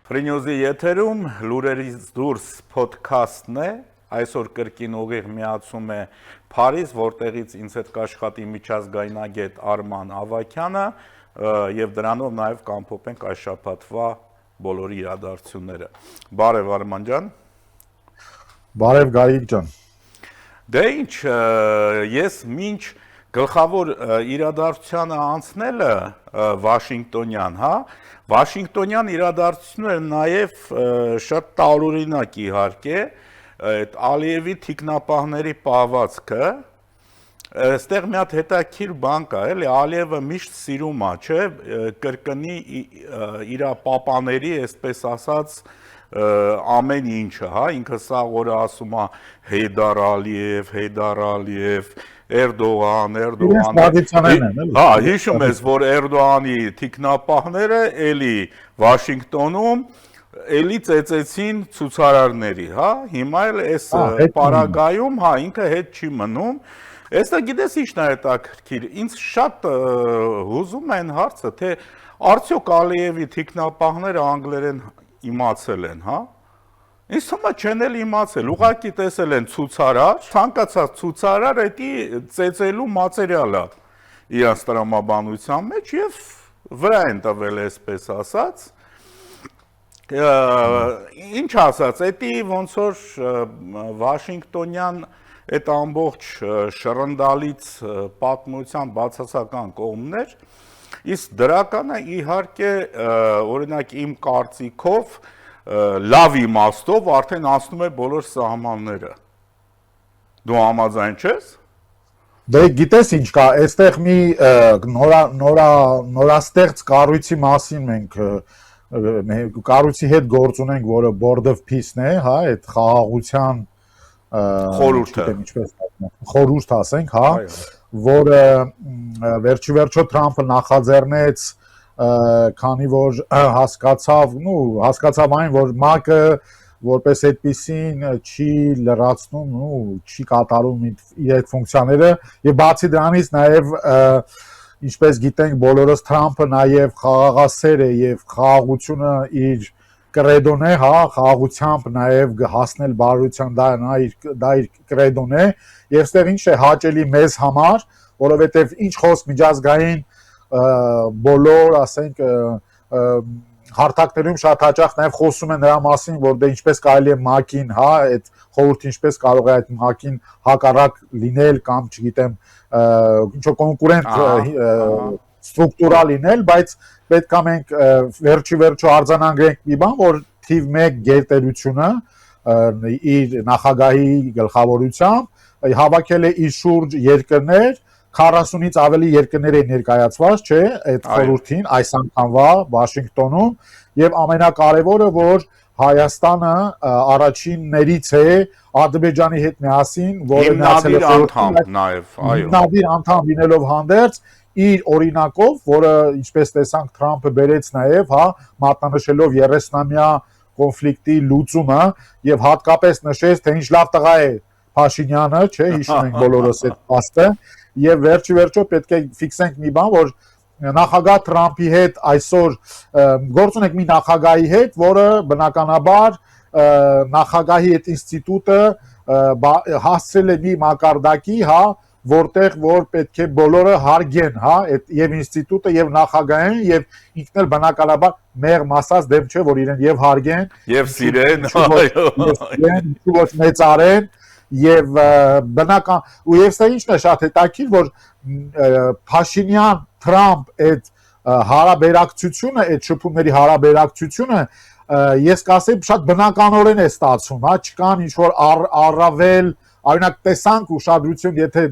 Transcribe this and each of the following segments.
Ֆրինյոզի եթերում լուրերից դուրս փոդքասթն է, այսօր կրկին ուղիղ միացում է Փարիզ, որտեղից ինձ հետ կաշխատի միջազգայնագետ Արման Ավագյանը եւ դրանով նաեւ կամփոփենք այս շաբաթվա բոլոր իրադարձությունները։ Բարև Արման ջան։ Բարև Գարիկ ջան։ Դե ինչ, ես մինչ գլխավոր իրադարձությանը անցնելը Վաշինգտոնյան, հա, Վաշինգտոնյան իրադարձությունները նաև շատ տարօրինակ իհարկե, այդ Ալիևի թիկնապահների պահվածքը, այստեղ մի հատ հետաքրքիր բան կա, էլի Ալիևը միշտ սիրում է, չէ, կրկնի իր պապաների, այսպես ասած, ամեն ինչը, հա, ինքը սա օրը ասում է Հեյդար Ալիև, Էրդողան, հա, հիշում ես, որ Էրդողանի թիկնապահները էլի Վաշինգտոնում էլի ծեծեցին ցուցարարների, հա, հիմա էլ այս պարագայում, հա, ինքը հետ չի մնում, այստեղ գիտես ինչն է հետաքրքիր, ինձ շատ հուզում են հարցը, թե արդյոք Ալիևի թիկնապահները անգլերեն իմացել են, հա, ինձ թվում է չեն էլ իմացել, ուղղակի տեսել են ցուցարար, ցանկացած ցուցարար էդի ծեծելու մատերիալ է իրանց տրամաբանության մեջ եւ վրա են տվել այսպես ասած, ինչ ասած, էդի ոնց որ Վաշինգտոնյան այդ ամբողջ շռնդալից պատմության բացասական կողմներ, իսկ դրականը իհարկե օրինակ իմ կարծիքով լավ իմաստով արդեն անցնում է բոլոր սահմանները։ Դու համաձայն չես։ Դե գիտես ինչ կա, այստեղ մի նորաստեղծ կառույցի մասին մենք կառույցի հետ գործ ունենք, որը Board of Peace-ն է, հա, այդ խաղաղության խորհուրդ ասենք, հա, որը վերջիվերջո Թրամփը նախաձեռնեց, քանի որ հասկացավ այն, որ ՄԱԿ-ը որպես այդպիսին չի լրացնում, չի կատարում իր այդ ֆունկցիաները եւ բացի դրանից նաեւ ինչպես գիտենք բոլորս Թրամփը նաեւ խաղաղասեր է եւ խաղաղությունը իր կրեդոն է, հա, խաղաղությամբ նաեւ հասնել բարության դա իր կրեդոն է եւ այստեղ ինչ է հաճելի մեզ համար, որովհետեւ ինչ խոսք միջազգային բոլոր, ասենք, հարթակներում շատ հաճախ նաև խոսում են նրա մասին, որ դե ինչպես կարելի է ՄԱԿ-ին, հա, այդ խորհուրդը ինչպես կարող է այդ ՄԱԿ-ին հակառակ լինել կամ, չգիտեմ, ինչ-որ կոնկուրենտ ստրուկտուրա լինել, բայց պետք է մենք վերջիվերջո արձանագրենք մի բան, որ թիվ 1 գերտերությունը իր նախագահի գլխավորությամբ հավաքել է իր շուրջ երկրներ 40-ից ավելի երկրներ են ներկայացված, չէ, այդ խորհրդին, այս անգամվա Վաշինգտոնում, եւ ամենակարևորը, որ Հայաստանը առաջիններից է Ադրբեջանի հետ միասին, որը միացել է խորհրդին, հիմնադիր անդամ լինելով հանդերձ, իր օրինակով, որը ինչպես տեսանք Թրամփը բերեց նաեւ, հա, մատնանշելով 30-ամյա կոնֆլիկտի լուծումը եւ հատկապես նշեց, թե ինչ լավ տղա է Փաշինյանը, չէ, հիշում ենք բոլորս այդ փաստը, եւ վերջիվերջո պետք է ֆիքսենք մի բան, որ նախագահ Թրամփի հետ այսօր գործ ունենք մի նախագահի հետ, որը բնականաբար նախագահի այդ ինստիտուտը հասցրել է մի մակարդակի, հա, որտեղ որ պետք է բոլորը հարգեն, հա, այդ եւ ինստիտուտը եւ նախագահին եւ ինքն էլ բնականաբար մեղմ ասած դեմ չէ, որ իրեն եւ հարգեն, եւ սիրեն, ոչ մեծարեն եւ բնական ու եւ սա ինչն է շատ հետաքրքիր, որ Փաշինյան-Թրամփ այդ հարաբերակցությունը, այդ շփումների հարաբերակցությունը ես կասեմ շատ բնականորեն է ստացվում, հա, չկան ինչ որ առավել, օրինակ տեսանք ուշադրություն, եթե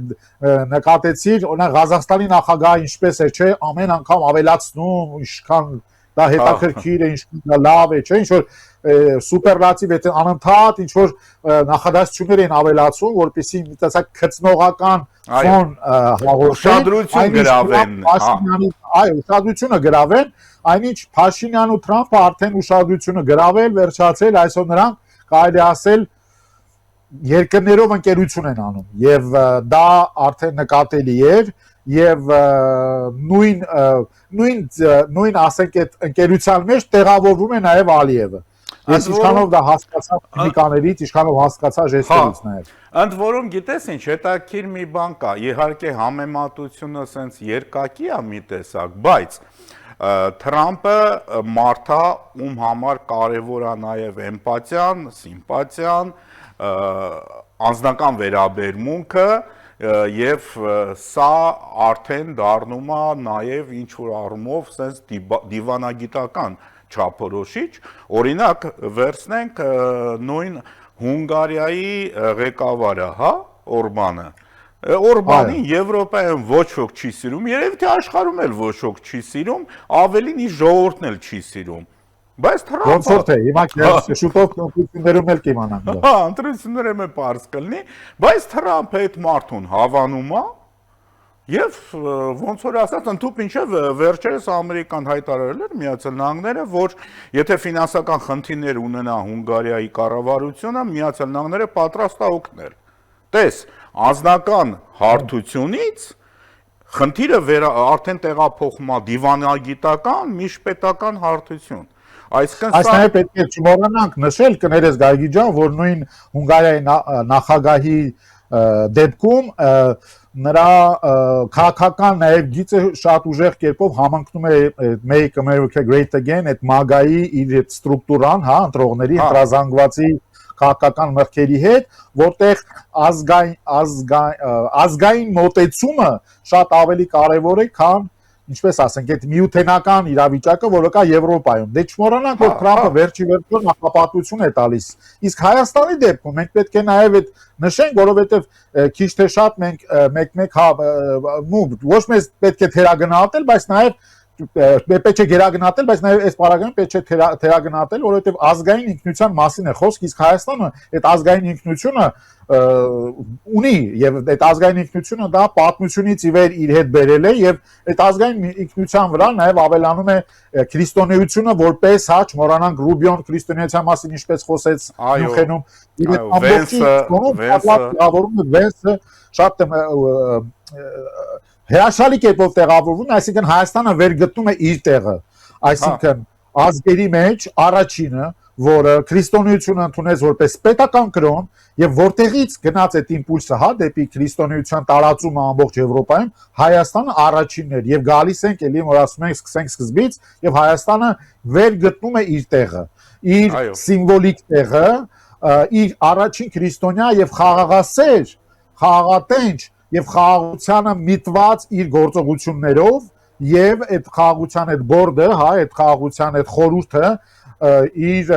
նկատեցիր, օրինակ Ղազախստանի նախագահը ինչպես է, չէ, ամեն անգամ ավելացնում, ինչքան դա հետաքրքիր է, ինչքան լավ է, չէ, ինչ որ սուպերլատիվ է, անընդհատ ինչ որ նախադասություններ են ավելացում, որպեսզի մի տեսակ քծնողական ֆոն ուշադրություն գրավեն, այո, ուշադրությունը գրավեն, այնինչ Փաշինյանն ու Թրամփը արդեն ուշադրությունը գրավել, վերջացել, այսօր նրանք կարելի ասել երկրներով ընկերություն են անում եւ դա արդեն նկատելի էր եւ նույն ասենք այդ ընկերության մեջ տեղավորվում է նաեւ Ալիևը։ Ես ինչքանով դա հասկացա ֆիզիկաներից, ինչքանով հասկացա ժեստերից նաեւ։ Ընդ որում գիտես ինչ, հետաքրքիր մի բան կա, իհարկե համեմատությունը սենց երկակի է մի տեսակ, բայց Թրամփը մարդա ում համար կարևոր է նաև էմպաթիան, սիմպաթիան, անձնական վերաբերմունքը եւ սա արդեն դառնում է նաև ինչ որ առումով սենց դիվանագիտական չափորոշիչ, օրինակ վերցնենք նույն Հունգարիայի ղեկավարը, հա, Օրբանը։ Օրբանին Եվրոպայում ոչ ոք չի սիրում, երևի թե աշխարհում էլ ոչ ոք չի սիրում, ավելին իր ժողովուրդն էլ չի սիրում։ Բայց Թրամփը ոնց որ թե հիմա շուտով կոնկրետներում էլ կիմանանք։ Հա, ընտրություններում է པարզ կլինի, բայց Թրամփը այդ մարդուն հավանում է եւ ոնց որ ասած ընդհանուր ինչեւ վերջերս Ամերիկան հայտարարել էր Միացյալ Նահանգները, որ եթե ֆինանսական խնդիրներ ունենա Հունգարիայի կառավարությունը, Միացյալ Նահանգները պատրաստ է օգնել։ Տես, անձնական հարթությունից խնդիրը արդեն տեղափոխվում է դիվանագիտական, միջպետական հարթություն։ Այսինքն Այս նաև պետք է չմոռանանք նշել կներես Գայգի ջան, որ նույն Հունգարիայի նախագահի դեպքում նրա քաղաքական նաև գիծը շատ ուժեղ կերպով համընկնում է Make America Great Again, այդ MAGA-ի իր այդ ստրուկտուրան, հա, ընտրողների ընտրազանգվածի քաղաքական մտքերի հետ, որտեղ ազգային մոտեցումը շատ ավելի կարևոր է, քան ինչպես ասենք, այդ միութենական իրավիճակը, որը կա Եվրոպայում։ Դե չմոռանանք, որ Թրամփը վերջի վերջո նախապատվություն է տալիս։ Իսկ Հայաստանի դեպքում մենք պետք է նաև այդ նշենք, որովհետև քիչ թե շատ մենք մեկ-մեկ ոչ մեզ պետք է թերագնահատել, բայց նաև պետք է գերագնահատել, բայց նաև այս պարագայում պետք է թերագնահատել, որովհետև ազգային ինքնության մասին է խոսք, իսկ Հայաստանը այդ ազգային ինքնությունը ունի եւ այդ ազգային ինքնությունը դա պատմությունից ի վեր իր հետ բերել է եւ այդ ազգային ինքնության վրա նաև ավելանում է քրիստոնեությունը որպես հա չմոռանանք Ռուբիոն քրիստոնեության մասին ինչպես խոսեց Յուխենում իր ամբողջ Վենսը շատ հրաշալի կերպով տեղավորվում, այսինքն Հայաստանը վերգտնում է իր տեղը, այսինքն ազգերի մեջ առաջինը, որը քրիստոնեությունը ընդունեց որպես պետական կրոն եւ որտեղից գնաց այդ իմպուլսը, հա, դեպի քրիստոնեության տարածումը ամբողջ Եվրոպայում, Հայաստանը առաջինն էր եւ գալիս ենք էլի որ ասում ենք սկսենք սկզբից եւ Հայաստանը վերգտնում է իր տեղը, իր սիմվոլիկ տեղը, իր առաջին քրիստոնյա եւ խաղաղասեր, խաղաղատենչ եւ խաղաղությանը միտված իր գործողություններով եւ այդ խաղաղության այդ բորդը, հա, այդ խաղաղության այդ խորհուրդը իր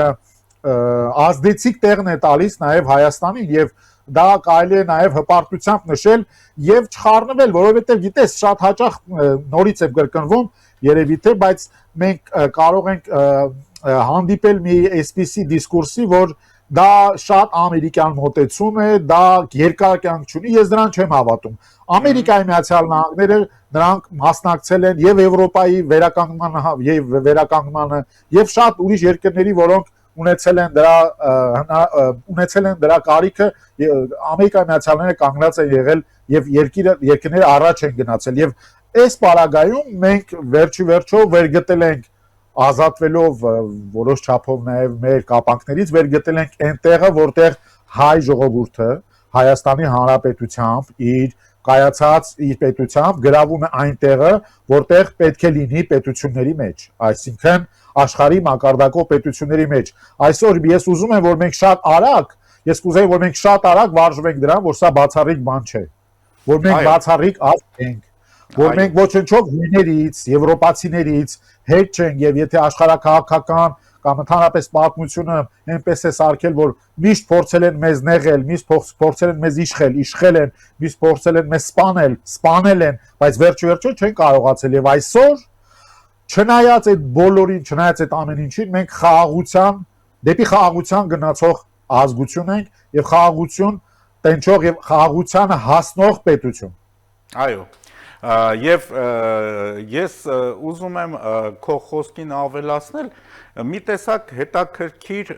ազդեցիկ տեղն է տալիս նաեւ Հայաստանին եւ դա կարելի է նաեւ հպարտությամբ նշել եւ չխառնվել, որովհետեւ գիտես շատ հաճախ նորից է կրկնվում երևի թե, բայց մենք կարող ենք հանդիպել մի այսպիսի դիսկուրսի, որ դա շատ ամերիկյան մոտեցում է, դա երկարակյանք չունի, ես դրան չեմ հավատում։ Ամերիկայի Միացյալ Նահանգները նրանք մասնակցել են եւ Եվրոպայի վերականգնմանը եւ շատ ուրիշ երկրների, որոնք ունեցել են դրա կարիքը, Ամերիկայի Միացյալ Նահանգները կանգնած են եղել եւ երկրները առաջ են գնացել եւ այս պարագայում մենք վերջի վերջո վերգտել ենք ազատվելով որոշ չափով նաև մեր կապանքներից վերգտել ենք այն տեղը, որտեղ հայ ժողովուրդը Հայաստանի Հանրապետությամբ իր կայացած իր պետությամբ գրավում է այն տեղը, որտեղ պետք է լինի պետությունների մեջ, այսինքն աշխարհի մակարդակով պետությունների մեջ։ Այսօր ես ուզում եմ, որ մենք ես կուզեի, որ մենք շատ արագ վարժվենք դրան, որ սա բացառիկ բան չէ, որ մենք բացառիկ ազգ ենք, որ մենք ոչնչով հույներից, եվրոպացիներից հետ չենք եւ եթե աշխարհակաղակական կամ ընդհանրապես պատմությունը այնպես է սարքել, որ միշտ փորձել են մեզ նեղել, միշտ փորձել են մեզ իշխել են, միշտ փորձել են մեզ սպանել են, բայց վերջո չեն կարողացել եւ այսօր չնայած այդ բոլորին, չնայած այդ ամեն ինչին, մենք դեպի խաղաղության գնացող ազգություն ենք եւ խաղաղություն տենչող եւ խաղաղությանը հասնող պետություն։ Այո։ Եվ ես ուզում եմ քո խոսքին ավելացնել մի տեսակ հետաքրքիր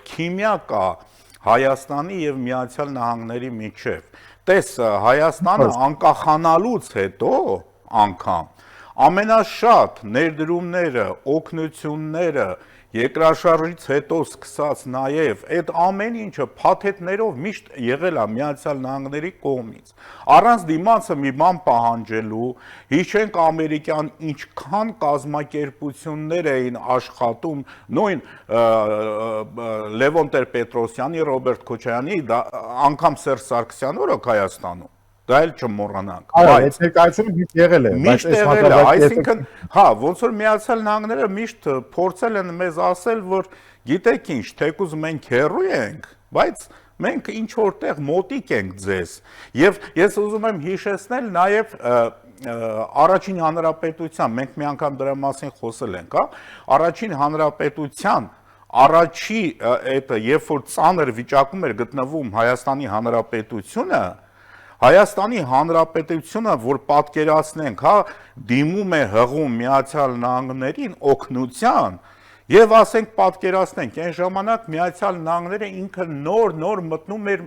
քիմիա կա Հայաստանի եւ Միացյալ Նահանգների միջև։ տես Հայաստանը անկախանալուց հետո անգամ ամենաշատ ներդրումները, օգնությունները երկրաշարժից հետո սկսած նաև այդ ամեն ինչը փաթեթներով միշտ եղել է Միացյալ Նահանգների կողմից։ Առանց դիմացը մի բան պահանջելու, հիշենք ամերիկյան ինչքան կազմակերպություններ էին աշխատում, նույն Լևոն Տեր-Պետրոսյանի, Ռոբերտ Քոչարյանի, անգամ Սերժ Սարգսյանի օրոք Հայաստանում։ Դա էլ չմոռանանք։ Այո, այդ ներկայությունը միշտ եղել է, միշտ եղել է, այսինքն, հա, ոնց որ Միացյալ Նահանգները միշտ փորձել են մեզ ասել, որ գիտեք ինչ, թեկուզ մենք հեռու ենք, բայց մենք ինչ որտեղ մոտիկ ենք ձեզ։ Եվ ես ուզում եմ հիշեցնել նաև առաջին հանրապետության, մենք մի անգամ դրա մասին խոսել ենք, հա, առաջին հանրապետության առաջի այդ երբ որ ծանր վիճակում էր գտնվում Հայաստանի Հանրապետությունը, Հայաստանի Հանրապետությունը, որ պատկերացնենք, հա, դիմում է հղում Միացյալ Նահանգներին օգնության, եւ ասենք պատկերացնենք, այն ժամանակ Միացյալ Նահանգները ինքը նոր մտնում էր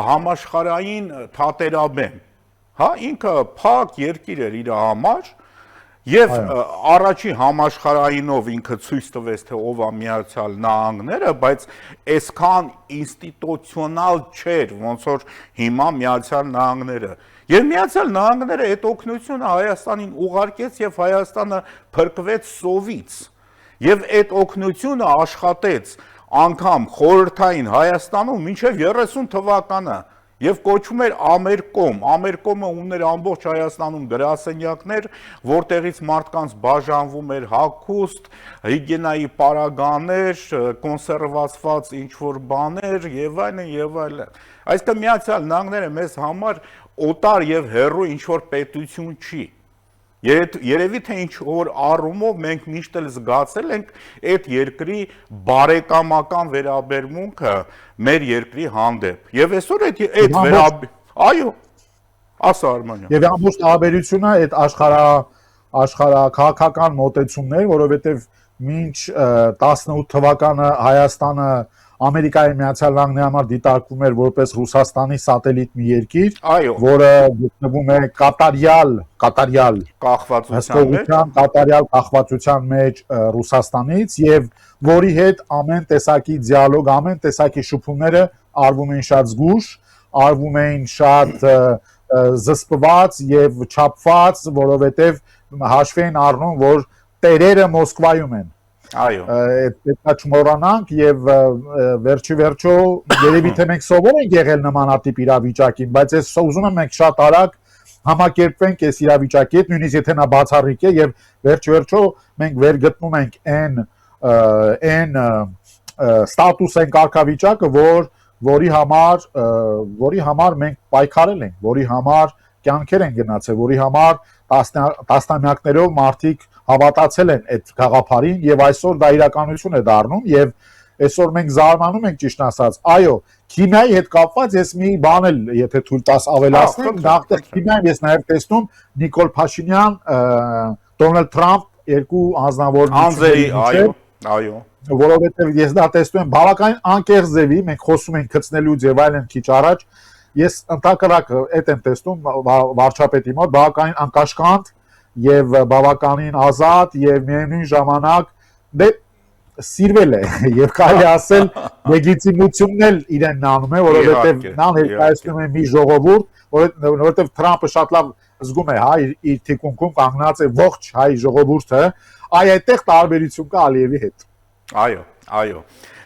համաշխարհային թատերաբեմ, հա, ինքը փակ երկիր էր իր համար, եւ առաջի համաշխարհայինով ինքը ցույց տվեց, թե ով է Միացյալ Նահանգները, բայց այսքան ինստիտուցիոնալ չէր, ոնց որ հիմա Միացյալ Նահանգները։ Եվ Միացյալ Նահանգները այդ օգնությունը Հայաստանին ուղարկեց եւ Հայաստանը փրկվեց սովից։ Եվ այդ օգնությունը աշխատեց անգամ խորհրդային Հայաստանում մինչև 30 թվականը եւ կոչվում էր Ամերկոմ։ Ամերկոմը ուներ ամբողջ Հայաստանում գրասենյակներ, որտեղից մարդկանց բաժանվում էր հագուստ, հիգիենայի պարագաներ, կոնսերվացված ինչ-որ բաներ եւ այլն եւ այլն։ Այսինքն Միացյալ Նահանգները մեզ համար օտար եւ հեռու ինչ-որ պետություն չի։ Երևի թե ինչ որ առումով մենք միշտ էլ զգացել ենք այդ երկրի բարեկամական վերաբերմունքը մեր երկրի հանդեպ։ Եվ այսօր այդ այո, ասա Արմանյան։ Եվ ամբողջ տարբերությունը այդ աշխարհաքաղաքական մոտեցումներ, որովհետև մինչ 18 թվականը Հայաստանը Ամերիկայի Միացյալ Նահանգների համար դիտարկվում էր որպես Ռուսաստանի սատելիտ մի երկիր, որը գտնվում է կատարյալ կախվածության մեջ Ռուսաստանից եւ որի հետ ամեն տեսակի դիալոգ, ամեն տեսակի շփումները արվում են շատ զգուշ, արվում են շատ զսպված եւ չափված, որովհետեւ հաշվի են առնում, որ տերերը Մոսկվայում են։ Այո, պետք է չմոռանանք եւ վերջի վերջո երևի թե մենք սովոր ենք եղել նմանատիպ իրավիճակին, բայց ես ուզում եմ մենք շատ արագ համակերպվենք այս իրավիճակի հետ, նույնիսկ եթե նա բացառիկ է եւ վերջի վերջո մենք վերգտնում ենք այն ստատուս են կարգավիճակը, որի համար մենք պայքարել ենք, որի համար կյանքեր են գնացել, որի համար տասնամյակներով մարդիկ հավատացել են այդ գաղափարին եւ այսօր դա իրականություն է դառնում եւ այսօր մենք զարմանում ենք ճիշտ ասած այո քիմիայի հետ կապված ես մի բան էլ եթե թույլ տաս ավելացնեմ նախ քիմիայում ես նաեւ տեսնում Նիկոլ Փաշինյան Դոնալդ Թրամփ երկու անձնավոր անձերի այո որովհետեւ ես դա տեսնում եմ բավականին անկեղծ ձևի մենք խոսում ենք գցնելու ձև այլն քիչ առաջ ես ընդհակառակ այդ եմ տեսնում վարչապետի մոտ բավականին անկաշկանդ եւ բավականին ազատ եւ միևնույն ժամանակ դե սիրվել է եւ կարելի ասել լեգիտիմությունն էլ իրեն նանում է որովհետեւ նա ներկայացնում է մի ժողովուրդ որովհետեւ Թրամփը շատ լավ զգում է հա իր թիկունքում կանգնած է ողջ հայ ժողովուրդը այդտեղ տարբերություն կա Ալիևի հետ այո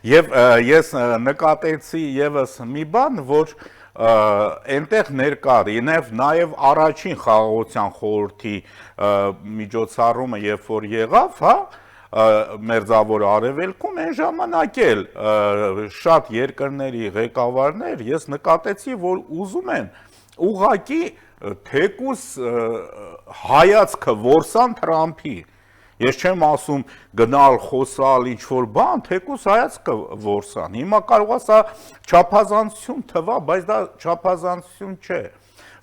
եւ ես նկատեցի եւս մի բան որ այնտեղ ներկա նաև առաջին խաղաղության խորհրդի միջոցառումը երբ որ եղավ, հա, մերձավոր արևելքում այն ժամանակ էլ շատ երկրների ղեկավարներ ես նկատեցի, որ ուզում են ուղղակի թեկուս հայացքը որսան Թրամփի Ես չեմ ասում գնալ խոսալ ինչ-որ բան, թեկուս հայացքը որսան։ Հիմա կարող է սա չափազանցություն թվա, բայց դա չափազանցություն չէ։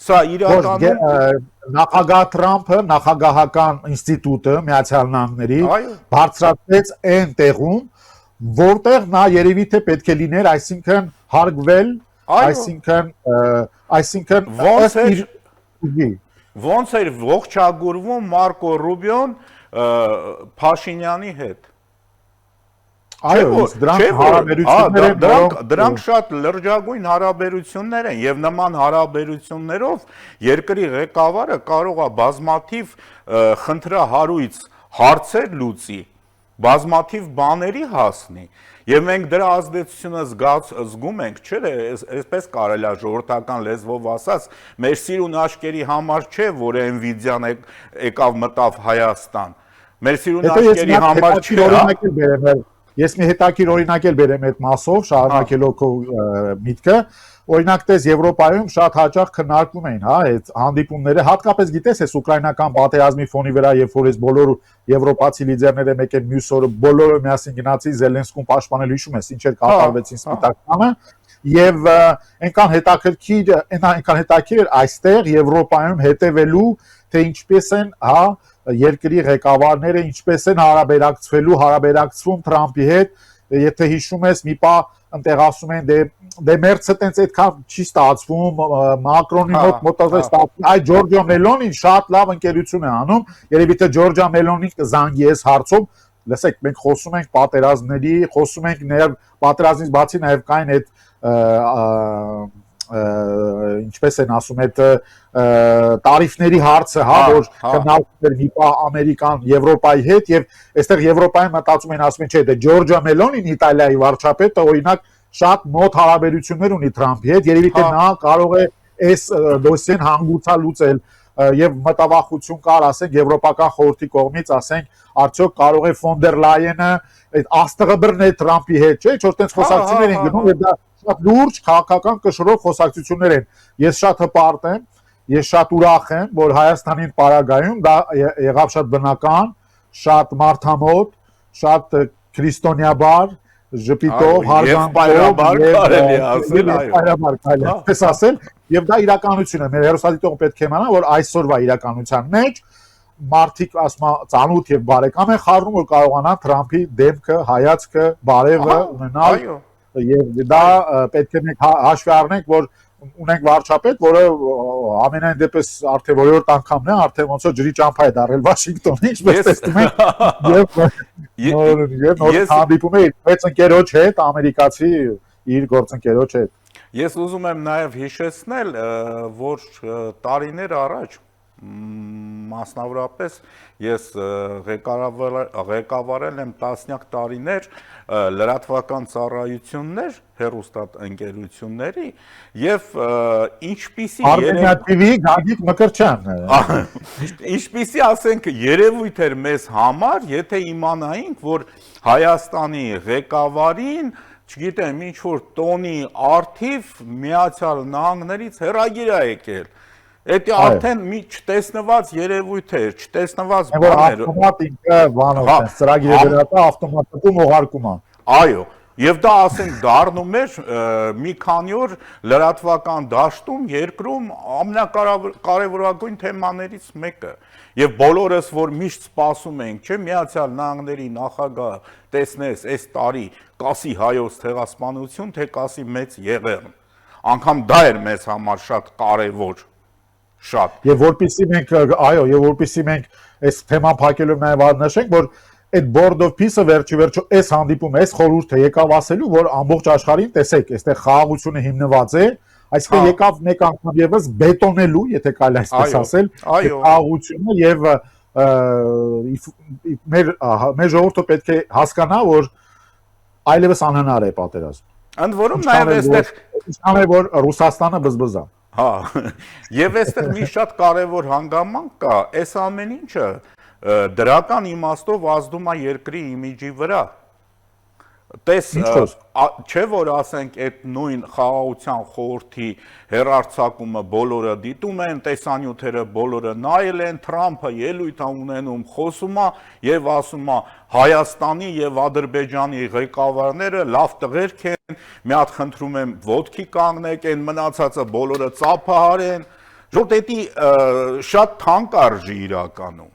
Սա իրականում նախագահ Թրամփը նախագահական ինստիտուտը Միացյալ Նահանգների բարձրացրեց այն տեղում, որտեղ նա երևի թե պետք է լիներ, այսինքն հարգվել այսինքն ոնց ըստ էր իր ուժի ոնց էր ողջագուրվում Մարկո Ռուբիոն Փաշինյանի հետ։ այո, իսկ դրանք հարաբերություններ են, դրանք շատ լրջագույն հարաբերություններ են եւ նման հարաբերություններով երկրի ղեկավարը կարող է բազմաթիվ խնդրահարույց հարցեր լուծի, բազմաթիվ բաների հասնի եւ մենք դրա ազդեցությունը զգում ենք, չէ՞, այսպես կարելի է ժողովրդական լեզվով ասած, մեր սիրուն աշկերի համար չէ, որ Nvidia-ն եկավ մտավ Հայաստան։ Մեր սիրուն աշկերի համար չէ, Ես մի հետաքրքիր օրինակ էլ բերեմ այդ մասով, շարունակելով քո միտքը, օրինակ տես Եվրոպայում շատ հաճախ քննարկվում էին, հա, այդ հանդիպումները, հատկապես գիտես, այս ուկրաինական պատերազմի ֆոնի վրա, երբ որ այս բոլոր եվրոպացի լիդերները մեկ են մյուս օրը բոլորը միասին գնացին Զելենսկուն պաշտպանել, հիշում ես, ինչ էր կատարվեցին Սպիտականը, եւ այնքան հետաքրքիր էր այստեղ Եվրոպայում հետևելու, թե ինչպես են, հա, երկրի ղեկավարները ինչպես են հարաբերակցվում Թրամփի հետ, եթե հիշում ես, մի պահ ընտեղացում են դե մերցը տենց այդքան չի ստացվում, Մակրոնի մոտածես ստացվում, այ Ջորջիա Մելոնին շատ լավ ընկերություն է անում, երևի թե Ջորջիա Մելոնին կզանգի այս հարցով, լսեք, մենք խոսում ենք պատերազմների, խոսում ենք նաև պատերազմից բացի նաև կային այդ ինչպես են ասում այդ տարիֆների հարցը, հա, որ քննարկվում էր մի պահ Ամերիկան Եվրոպայի հետ եւ այստեղ Եվրոպայում մտածում են ասում են, չէ, դե Ջորջիա Մելոնին Իտալիայի վարչապետը օրինակ շատ մոտ հարաբերություններ ունի Թրամփի հետ, երևի թե նա կարող է այս դոսիեն հանգուցալուծել եւ մտավախություն կար, ասենք Եվրոպական խորհրդի կողմից, ասենք արդյոք կարող է ֆոն դեր Լայենը այդ աստղը բռնել Թրամփի հետ, չէ՞, որ տենց խոսակցություններ են գնում եւ դա շատ լուրջ քաղաքական կշռող խոսակցություններ են։ Ես շատ հպարտ եմ, ես շատ ուրախ եմ, որ Հայաստանի պարագայում դա եղավ շատ բնական, շատ մարդամոտ, շատ քրիստոնեաբար, ժպիտով, հարգանքով, կարելի ասել, այո, այդպես ասել, եւ դա իրականություն է։ Մեր հերոսադիտողը պետք է իմանա, որ այսօրվա իրականության մեջ մարդիկ ասում ծանոթ եւ բարեկամ են խառնում, որ կարողանան Թրամփի դեմքը, հայացքը, բարևը ունենալ։ Եվ դա պետք է մենք հաշվի առնենք, որ ունենք վարչապետ, որը ամենայն դեպս արդեն որորդ անգամն է, արդեն ոնց որ ջրի ճամփա է դարել Վաշինգտոնի, ինչպես տեսնում եք, եւ նոր հանդիպում է մեծ ընկերոջ հետ, ամերիկացի իր գործընկերոջ հետ։ Ես ուզում եմ նաև հիշեցնել, որ տարիներ առաջ մասնավորապես ես ղեկավարել եմ տասնյակ տարիներ լրատվական ծառայություններ հեռուստատ ընկերությունների եւ ինչպիսի Armenia TV Գագիկ Մկրտչյան ինչպիսի ասենք երևույթ էր մեզ համար, եթե իմանայինք, որ Հայաստանի ղեկավարին չգիտեմ, ինչ որ տոնի արդիվ Միացյալ Նահանգներից հեռագիր է եկել։ Դա արդեն մի չտեսնված երևույթ էր, չտեսնված բան էր։ Ավտոմատ ինքը բանով է, ծրագիրը դրած է, ավտոմատիկում ուղարկում է։ Այո, եւ դա ասենք դառնում էր մի քանի օր լրատվական դաշտում երկրում ամենակարևորագույն թեմաներից մեկը։ Եվ բոլորս, որ միշտ սպասում ենք, չէ, Միացյալ Նահանգների նախագահ տեսնես այս տարի կասի հայոց ցեղասպանություն, թե կասի մեծ եղեռն։ Անկամ դա էր մեզ համար շատ կարևոր։ Շատ։ Եվ որպեսզի մենք, այո, եւ որպեսզի մենք այս թեման փակելով նաեւ նշենք, որ այդ Board of Peace-ը վերջիվերջո այս հանդիպումը, այս խորհուրդը եկավ ասելու, որ ամբողջ աշխարհին տեսեք, այստեղ խաղաղությունը հիմնված է, այսինքն եկավ մեկ անգամ եւս բետոնելու, եթե կարելի այսպես ասել, խաղաղությունը եւ մեր ժողովուրդը պետք է հասկանա, որ այլևս անհնար է պատերազմ։ Ընդ որում նաեւ այստեղ ինչքան է որ Ռուսաստանը բզբզա։ Հա, եւ այստեղ մի շատ կարևոր հանգամանք կա, այս ամեն ինչը դրական իմաստով ազդում է երկրի իմիջի վրա։ Տես, չէ որ ասենք այդ նույն խաղաղության խորհրդի հեռարձակումը բոլորը դիտում են, տեսանյութերը բոլորը նայել են, Թրամփը ելույթ է ունենում, խոսում է եւ ասում է Հայաստանի եւ Ադրբեջանի ղեկավարները լավ տղերք են, մի հատ խնդրում եմ ոտքի կանգնեք, այն մնացածը բոլորը ծափահարեն, որտեղ դա շատ թանկ արժի իրականում։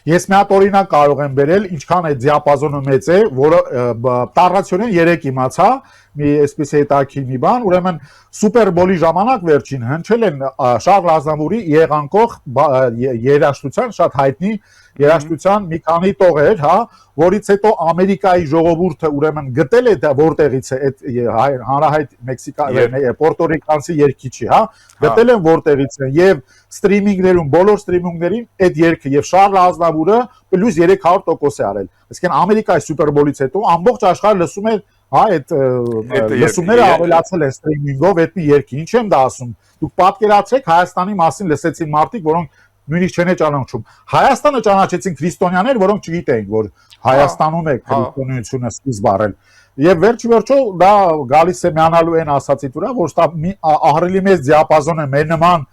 Ես մի հատ օրինակ կարող եմ բերել, ինչքան է դիապազոնը մեծ է, որը տառացիորեն 3 իմացա, մի այսպես հետաքրքիր մի բան, ուրեմն Սուպերբոլի ժամանակ վերջին հնչել են Շարլ Ազնավուրի եղանկող երաժշտության շատ հայտնի երաժշտության մի քանի տողեր, հա, որից հետո Ամերիկայի ժողովուրդը ուրեմն գտել է դա որտեղից է այդ հանրահայտ պորտորիկանցի երգիչի, հա, գտել են որտեղից է եւ սթրիմինգներում, բոլոր սթրիմինգներին այդ երգը եւ Շարլ Ազնավուրը պլյուս 300% է արել։ Այսինքն Ամերիկայի Սուպերբոլից հետո ամբողջ աշխարհը լսում է, հա, այդ լսումները ավելացել են սթրիմինգով այդ մի երգի։ Ինչ եմ դա ասում։ Դուք պատկերացրեք Հայաստանի մասին լսեցին մարդիկ, որոնք նույնիսկ չեն ճանաչում։ Հայաստանը ճանաչեցին քրիստոնյաներ, որոնք չգիտեին, որ Հայաստանում է քրիստոնեությունը սկիզբ առել։ Եվ վերջիվերջո դա գալիս է միանալու այն ասացի վրա, որ դա մի ահռելի մեծ դիապազոն է մեր նման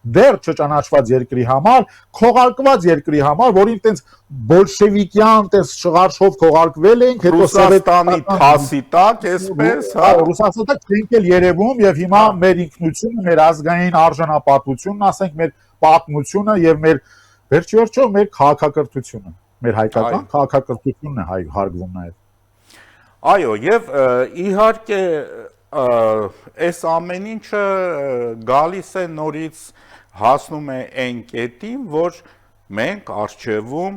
դեռ չճանաչված երկրի համար, քողարկված երկրի համար, որին տենց բոլշևիկյան, տենց շղարշով քողարկվել ենք, հետո Ռուսաստանի թասի տակ, այսպես, հա, Ռուսաստանի տակ չենք էլ երևում եւ հիմա մեր ինքնությունը, մեր ազգային արժանապատվությունն, ասենք մեր պատմությունը եւ մեր վերջիվերջո մեր քաղաքակրթությունը, մեր հայկական քաղաքակրթությունն է հարգվում նաեւ։ Այո, եւ իհարկե այս ամեն ինչը գալիս է նորից հասնում է այն կետին, որ մենք արժևում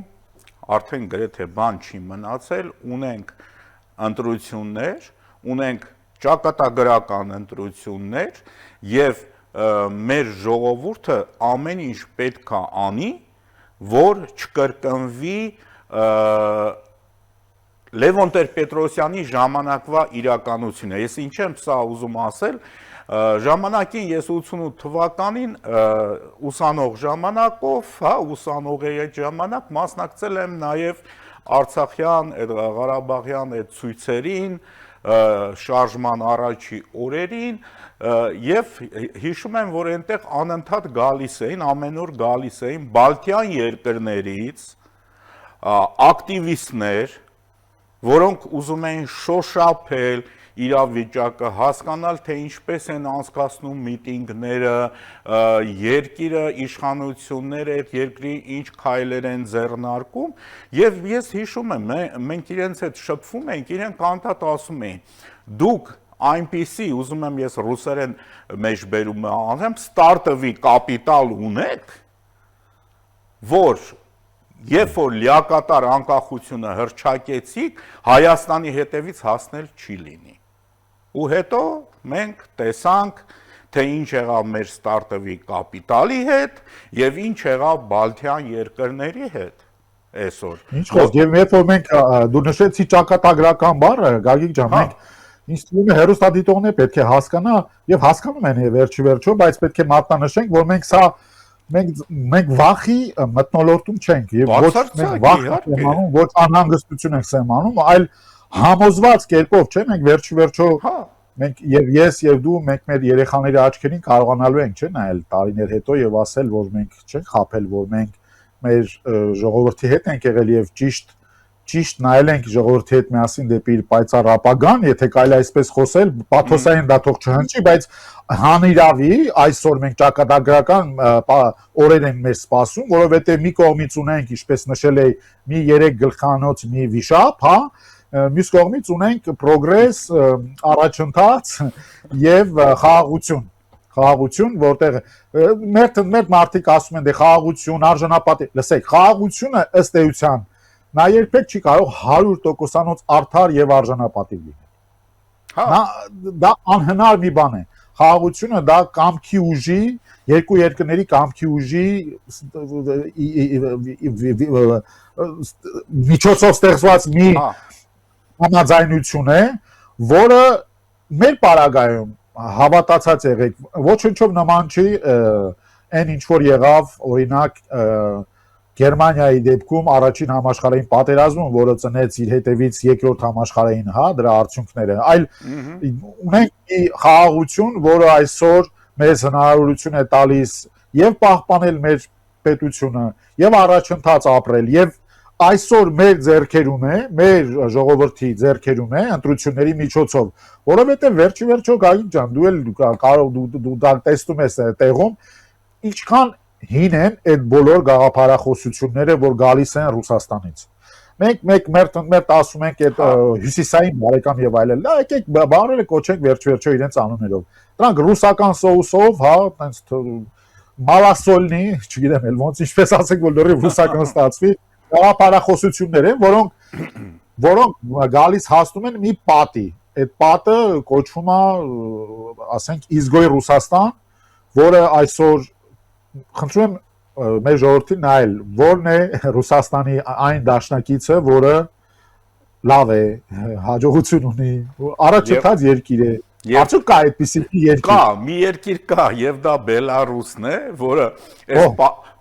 արդեն գրեթե բան չի մնացել, ունենք ընտրություններ, ունենք ճակատագրական ընտրություններ եւ մեր ժողովուրդը ամեն ինչ պետք է անի, որ չկրկնվի Լևոն Տեր-Պետրոսյանի ժամանակվա իրականությունը։ Ես ինչ եմ սա ուզում ասել, ժամանակին ես 88 թվականին ուսանող ժամանակով, հա, ուսանողի այդ ժամանակ մասնակցել եմ նաև Արցախյան, Ղարաբաղյան այդ ցույցերին, շարժման առաջի օրերին, եւ հիշում եմ, որ այնտեղ անընդհատ գալիս էին, ամեն օր գալիս էին Բալթյան երկրներից ակտիվիստներ, որոնք ուզում էին շոշափել իրավիճակը, հասկանալ, թե ինչպես են անցկացնում միտինգները, երկիրը, իշխանությունները այդ երկրի ինչ քայլեր են ձեռնարկում, եւ ես հիշում եմ, մենք իրենց հետ շփվում էինք, իրենք անդադ ասում էին, դուք այնպիսի, ուզում եմ ես ռուսերեն մեջբերում անեմ, ստարտովի կապիտալ ունեք, որ երբ որ լիակատար անկախությունը հռչակեցիք, Հայաստանի հետևից հասնել չի լինի։ Ու հետո մենք տեսանք, թե ինչ եղավ մեր ստարտովի կապիտալի հետ եւ ինչ եղավ Բալթյան երկրների հետ այսօր։ Ինչ խոսք, եւ երբ որ մենք դու նշեցի ճակատագրական բառը, Գագիկ ջան, մենք ինձ թվում է հերոստատիտողները պետք է հասկանա եւ հասկանում են վերջիվերջո, բայց պետք է մատնանշենք, որ մենք սա մենք վախի մտնոլորտում չենք եւ ոչ մենք վախ ենք անում, ոչ անհանգստություն ենք սեմանում, այլ համոզված կերպով, չէ՞, մենք վերջիվերջո մենք եւ ես եւ դու մենք մեր երեխաների աչքերին կարողանալու ենք, չէ՞, նայել տարիներ հետո եւ ասել, որ մենք չենք խաբել, որ մենք մեր ժողովրդի հետ ենք եղել եւ ճիշտ նայել ենք ժողովրդի հետ միասին դեպի իր պայծառ ապագան, եթե կարելի այսպես խոսել, պաթոսային դա թող չհնչի, բայց հանիրավի այսօր մենք ճակատագրական օրեր են մեր սպասում, որովհետեւ մի կողմից ունենք, ինչպես նշել էի, մի 3 գլխանոց, մի վիշապ, հա, մյուս կողմից ունենք պրոգրես, առաջընթաց եւ խաղաղություն, որտեղ մեր մարդիկ ասում են դե խաղաղություն, արժանապատիվ, լսեք, խաղաղությունը ըստ էության նա երբեք չի կարող 100%-անոց արդար եւ արժանապատիվ լինել։ Հա, դա անհնար մի բան է։ Խաղաղությունը դա կամքի ուժի, երկու երկրների կամքի ուժի միջոցով ստեղծված մի համաձայնություն է, որը մեր պարագայում հավատացած եղեք, ոչնչով նման չի այն ինչ որ եղավ, օրինակ Գերմանիայի դեպքում առաջին համաշխարհային պատերազմում, որը ծնեց իր հետևից երկրորդ համաշխարհային, հա, դրա արդյունքները, այլ ունենք մի խաղաղություն, որը այսօր մեզ հնարավորություն է տալիս եւ պահպանել մեր պետությունը, եւ առաջընթաց ապրել, եւ այսօր մեր ձեռքերում է, մեր ժողովրդի ձեռքերում է ընտրությունների միջոցով, որովհետեւ վերջիվերջո Գագիկ ջան, դու էլ կարող դու դա տեսնում ես տեղում, ինչքան հին են այդ բոլոր գաղափարախոսությունները, որ գալիս են Ռուսաստանից։ Մենք մեր ասում ենք այդ հյուսիսային բարեկամ եւ այլն, լա եկեք բարերը կոչենք վերջ-վերջո իրենց անուններով։ Դրանք ռուսական սոուսով, հա, այնց մալասոլնի, չգիտեմ էլ ոնց ինչպես ասենք, որ լրիվ ռուսական ստացվի, գաղափարախոսություններ են, որոնք գալիս հասնում են մի պատի։ Այդ պատը կոչվում է, ասենք, Իզգոյ Ռուսաստան, որը այսօր խնդրում եմ մեր ժողովրդին նայել, որն է Ռուսաստանի այն դաշնակիցը, որը լավ է, հաջողություն ունի, առաջընթաց երկիր է։ Արդյոք կա այդպիսի երկիր։ Կա, մի երկիր կա, եւ դա Բելարուսն է, որը այս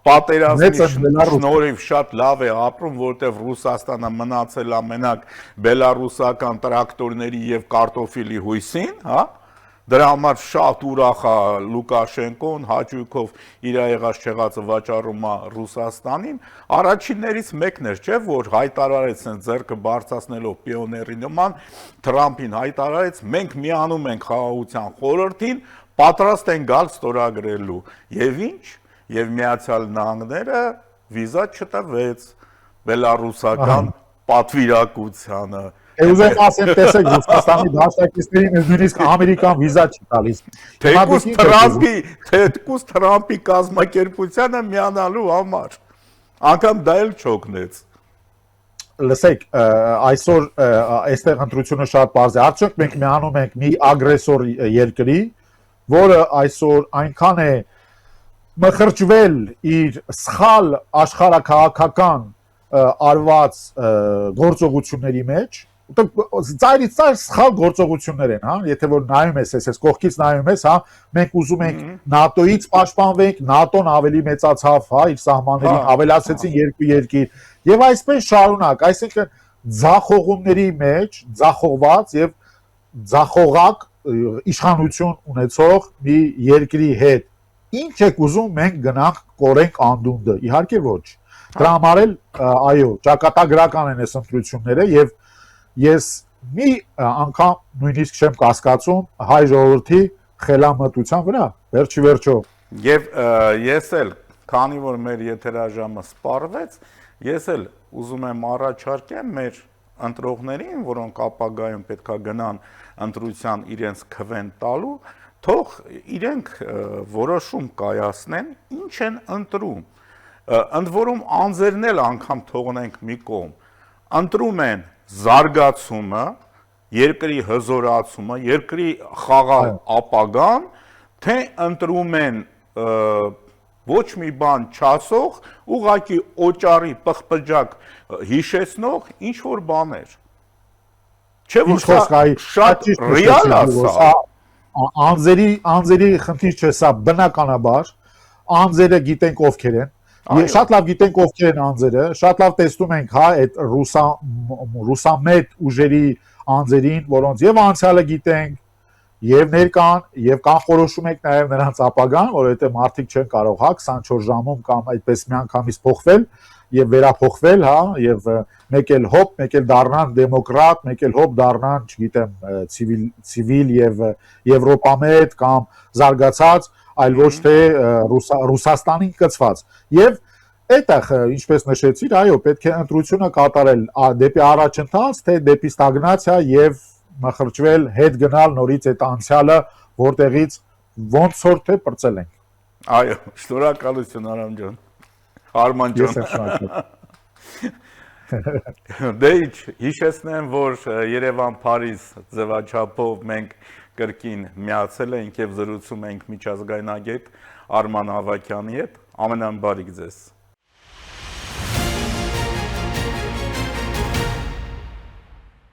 պատերազմի շնորհիվ շատ լավ է ապրում, որտեղ Ռուսաստանը մնացել է մենակ բելարուսական տրակտորների եւ կարտոֆիլի հույսին, հա։ Դրա համար շատ ուրախ է Լուկաշենկոն, հաճույքով իր եղած չեղածը վաճառում է Ռուսաստանին։ Առաջիններից մեկն էր, չէ՞, որ հայտարարեց ձեռքը բարձրացնելով պիոների նման, Թրամփին հայտարարեց, մենք միանում ենք խաղաղության խորհրդին, պատրաստ են գալ ստորագրելու։ Եվ ինչ, եւ Միացյալ Նահանգները վիզա չտվեց բելարուսական պատվիրակությանը։ Ուզում ասեմ, տեսեք, Ռուսաստանի դաշնակիցներին նույնիսկ ամերիկան վիզա չի տալիս։ Թեկուզ Թրամփի կազմակերպությանը միանալու համար։ Անգամ դա էլ չօգնեց։ Լսեք, այսօր այստեղ ընտրությունը շատ բարձր է։ Արդյոք մենք միանում ենք մի ագրեսոր երկրի, որը այսօր այնքան է մխրճվել իր սխալ աշխարհաքաղաքական արված գործողությունների մեջ, ծայրից ծայր սխալ գործողություններ են, հա, եթե որ նայում ես, ես կողքից նայում ես, հա, մենք ուզում ենք ՆԱՏՕ-ից պաշտպանվենք, ՆԱՏՕ-ն ավելի մեծացավ, հա, իր սահմաններին ավելացեցին երկու երկիր, եւ այսպես շարունակ, այսինքն ձախողումների մեջ ձախողված եւ ձախողակ իշխանություն ունեցող մի երկրի հետ ինչ եք ուզում մենք գնանք կորենք անդունդը, իհարկե ոչ։ Դրա համար էլ այո, ճակատագրական են այս ընտրությունները եւ ես մի անգամ նույնիսկ չեմ կասկածում հայ ժողովրդի խելամտության վրա, վերջի վերջո։ Եվ ես էլ, քանի որ մեր եթերաժամը սպառվեց, ես էլ ուզում եմ առաջարկեմ մեր ընտրողներին, որոնք ապագայում պետքա գնան ընտրության իրենց քվեն տալու, թող իրենք որոշում կայացնեն, ինչ են ընտրում։ Ընդ որում անձերն էլ անգամ թողնենք մի կողմ, ընտրում են զարգացումը, երկրի հզորացումը, երկրի խաղաղ ապագան, թե ընտրում են ոչ մի բան չասող, ուղղակի օճառի պղպջակ հիշեցնող ինչ որ բաներ։ Չէ՞ որ շատ ռեալ է սա։ Անձերի խնդիր չէ սա, բնականաբար անձերը գիտենք ովքեր են։ Շատ լավ գիտենք ովքեր են անձերը, շատ լավ տեսնում ենք, հա, այդ ռուսամետ ուժերի անձերին, որոնց եւ անցյալը գիտենք, եւ ներկան, եւ կանխորոշում ենք նաեւ նրանց ապագան, որովհետեւ մարդիկ չեն կարող, հա, 24 ժամում կամ այդպես միանգամից փոխվել եւ վերափոխվել, հա, եւ մեկ էլ հոп, մեկ էլ դառնան դեմոկրատ, մեկ էլ հոп դառնան, չգիտեմ, ցիվիլ եւ եվրոպամետ կամ զարգացած, այլ ոչ թե Ռուսաստանին կցված։ Եվ այդտեղ, ինչպես նշեցիր, այո, պետք է ընտրությունը կատարել դեպի առաջընթաց, թե դեպի ստագնացիա եւ մխրճվել, հետ գնալ նորից այդ անցյալը, որտեղից ոնց որ թե պրծել ենք։ Այո, շնորհակալություն Արամ ջան։ Արման ջան։ Դե ինչ, հիշեցնեմ, որ Երևան-Փարիզ ձևաչափով մենք կրկին միացել ենք եւ զրուցում ենք միջազգայնագետ Արման Ավագյանի հետ։ Ամենաբարիք ձեզ։